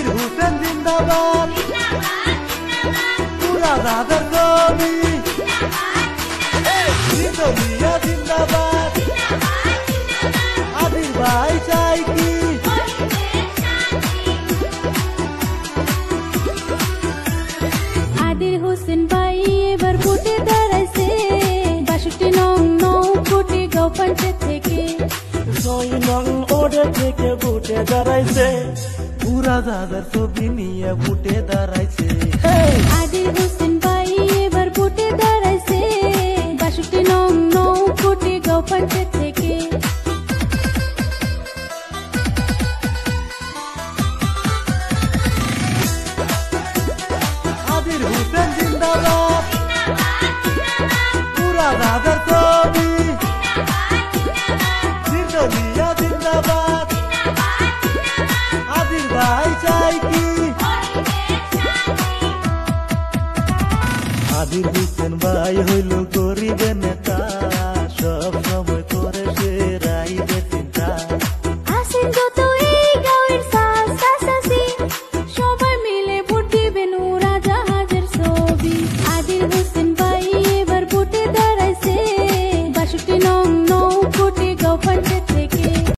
আদির হোসেন জিন্দাবাদ, পুরা দাদার কবি জিন্দাবাদ জিন্দাবাদ, আদির ভাই চাই কি আদির হোসেন ভাই এবার ভোটে দাঁড়াইছে 62 কোটি গাঁও পঞ্চায়েত থেকে 9 নং ওড়ে থেকে ভোটে দাঁড়াইছে, পুরা দাদার ছবি নিয়ে ভোটে দাঁড়াইছে। আদির হোসেন ভাই এবার ভোটে দাঁড়াইছে 62 কোটি গাঁও পঞ্চায়েত থেকে আদির হোসেন জিন্দাবাদ, পুরা দাদার ছবি জিন্দাবাদ জিন্দাবাদ, আদির ভাই চাই কি আদির হোসেন ভাই হইল গরিবের নেতা, সব